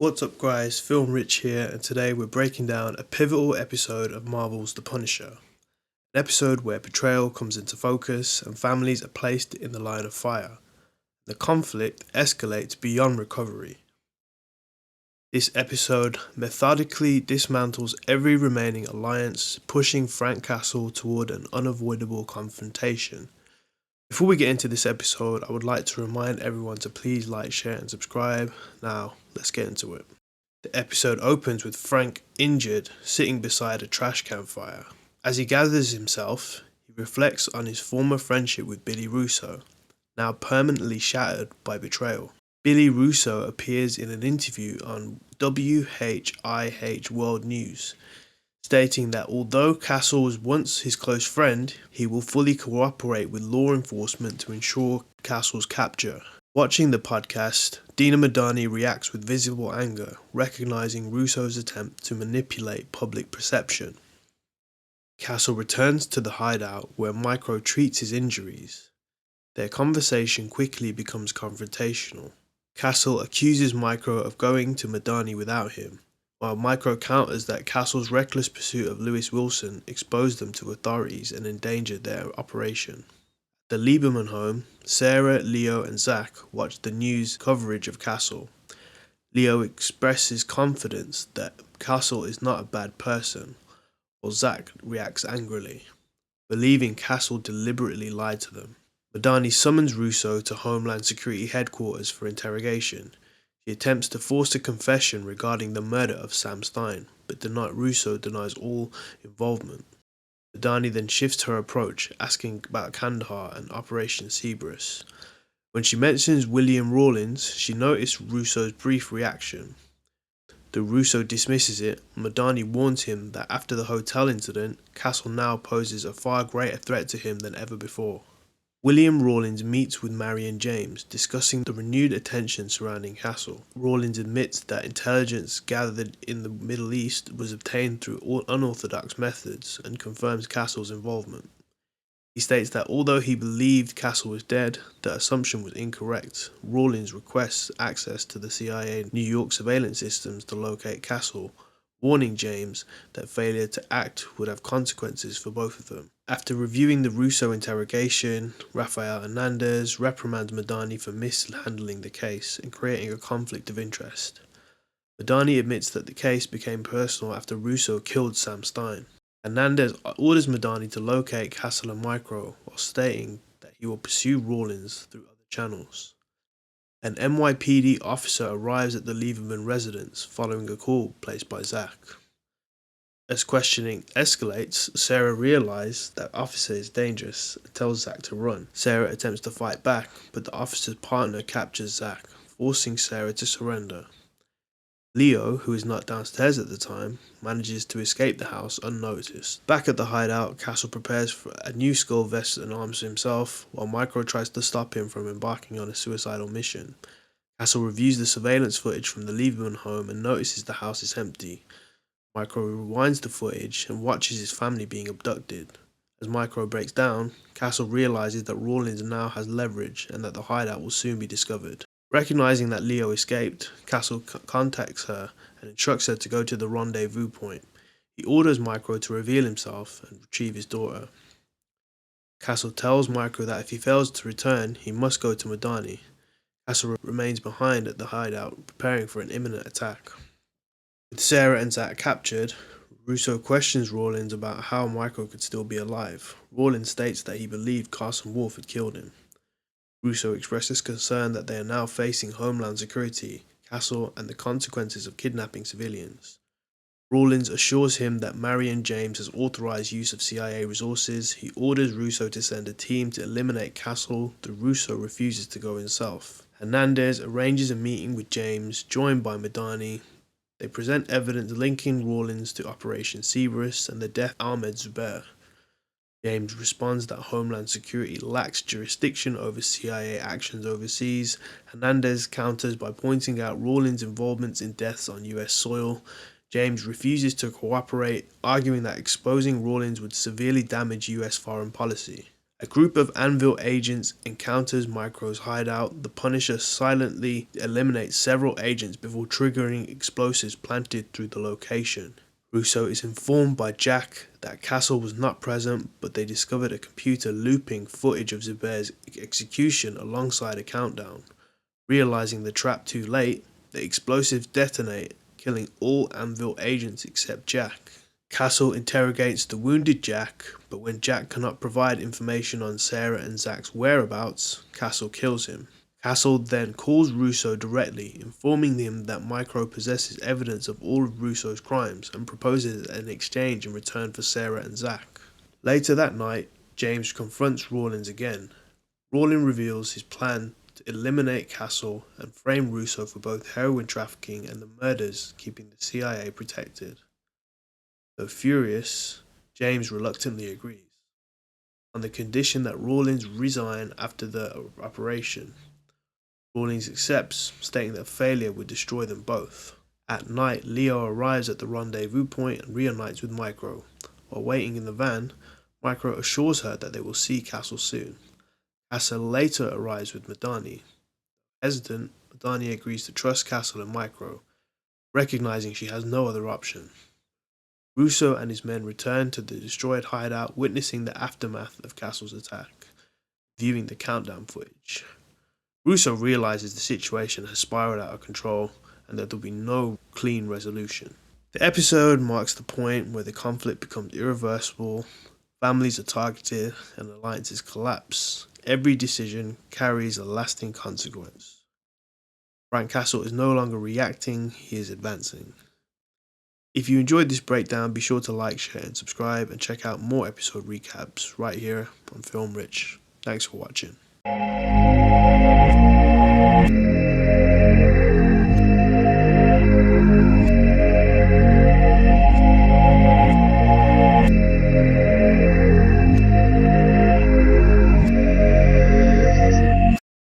What's up guys, Film Rich here, and today we're breaking down a pivotal episode of Marvel's The Punisher. An episode where betrayal comes into focus and families are placed in the line of fire. The conflict escalates beyond recovery. This episode methodically dismantles every remaining alliance, pushing Frank Castle toward an unavoidable confrontation. Before we get into this episode, I would like to remind everyone to please like, share and subscribe. Now, let's get into it. The episode opens with Frank injured, sitting beside a trash can fire. As he gathers himself, he reflects on his former friendship with Billy Russo, now permanently shattered by betrayal. Billy Russo appears in an interview on WHIH World News, stating that although Castle was once his close friend, he will fully cooperate with law enforcement to ensure Castle's capture. Watching the podcast, Dina Madani reacts with visible anger, recognizing Russo's attempt to manipulate public perception. Castle returns to the hideout where Micro treats his injuries. Their conversation quickly becomes confrontational. Castle accuses Micro of going to Madani without him, while Micro counters that Castle's reckless pursuit of Lewis Wilson exposed them to authorities and endangered their operation. At the Lieberman home, Sarah, Leo and Zach watch the news coverage of Castle. Leo expresses confidence that Castle is not a bad person, while Zach reacts angrily, believing Castle deliberately lied to them. Madani summons Russo to Homeland Security headquarters for interrogation. She attempts to force a confession regarding the murder of Sam Stein, but Russo denies all involvement. Madani then shifts her approach, asking about Kandahar and Operation Cerberus. When she mentions William Rawlins, she noticed Russo's brief reaction. Though Russo dismisses it, Madani warns him that after the hotel incident, Castle now poses a far greater threat to him than ever before. William Rawlins meets with Marion James, discussing the renewed attention surrounding Castle. Rawlins admits that intelligence gathered in the Middle East was obtained through unorthodox methods and confirms Castle's involvement. He states that although he believed Castle was dead, the assumption was incorrect. Rawlins requests access to the CIA New York surveillance systems to locate Castle, warning James that failure to act would have consequences for both of them. After reviewing the Russo interrogation, Rafael Hernandez reprimands Madani for mishandling the case and creating a conflict of interest. Madani admits that the case became personal after Russo killed Sam Stein. Hernandez orders Madani to locate Castle and Micro, while stating that he will pursue Rawlins through other channels. An NYPD officer arrives at the Lieberman residence following a call placed by Zach. As questioning escalates, Sarah realizes that the officer is dangerous and tells Zach to run. Sarah attempts to fight back, but the officer's partner captures Zach, forcing Sarah to surrender. Leo, who is not downstairs at the time, manages to escape the house unnoticed. Back at the hideout, Castle prepares for a new skull vest and arms himself, while Micro tries to stop him from embarking on a suicidal mission. Castle reviews the surveillance footage from the Lieberman home and notices the house is empty. Micro rewinds the footage and watches his family being abducted. As Micro breaks down, Castle realizes that Rawlins now has leverage and that the hideout will soon be discovered. Recognizing that Leo escaped, Castle contacts her and instructs her to go to the rendezvous point. He orders Micro to reveal himself and retrieve his daughter. Castle tells Micro that if he fails to return, he must go to Madani. Castle remains behind at the hideout, preparing for an imminent attack. With Sarah and Zach captured, Russo questions Rawlins about how Micro could still be alive. Rawlins states that he believed Carson Wolf had killed him. Russo expresses concern that they are now facing Homeland Security, Castle, and the consequences of kidnapping civilians. Rawlins assures him that Marion James has authorized use of CIA resources. He orders Russo to send a team to eliminate Castle, though Russo refuses to go himself. Hernandez arranges a meeting with James, joined by Madani. They present evidence linking Rawlins to Operation Cerberus and the death of Ahmed Zubair. James responds that Homeland Security lacks jurisdiction over CIA actions overseas. Hernandez counters by pointing out Rawlins' involvement in deaths on US soil. James refuses to cooperate, arguing that exposing Rawlins would severely damage US foreign policy. A group of Anvil agents encounters Micro's hideout. The Punisher silently eliminates several agents before triggering explosives planted through the location. Russo is informed by Jack that Castle was not present, but they discovered a computer looping footage of Zubair's execution alongside a countdown. Realizing the trap too late, the explosives detonate, killing all Anvil agents except Jack. Castle interrogates the wounded Jack, but when Jack cannot provide information on Sarah and Zach's whereabouts, Castle kills him. Castle then calls Russo directly, informing him that Micro possesses evidence of all of Russo's crimes and proposes an exchange in return for Sarah and Zach. Later that night, James confronts Rawlins again. Rawlins reveals his plan to eliminate Castle and frame Russo for both heroin trafficking and the murders, keeping the CIA protected. Though furious, James reluctantly agrees, on the condition that Rawlins resign after the operation. Rawlins accepts, stating that failure would destroy them both. At night, Leo arrives at the rendezvous point and reunites with Micro. While waiting in the van, Micro assures her that they will see Castle soon. Castle later arrives with Madani. Hesitant, Madani agrees to trust Castle and Micro, recognizing she has no other option. Russo and his men return to the destroyed hideout, witnessing the aftermath of Castle's attack, viewing the countdown footage. Russo realizes the situation has spiraled out of control and that there will be no clean resolution. The episode marks the point where the conflict becomes irreversible, families are targeted, and alliances collapse. Every decision carries a lasting consequence. Frank Castle is no longer reacting, he is advancing. If you enjoyed this breakdown, be sure to like, share and subscribe, and check out more episode recaps right here on Film Rich. Thanks for watching.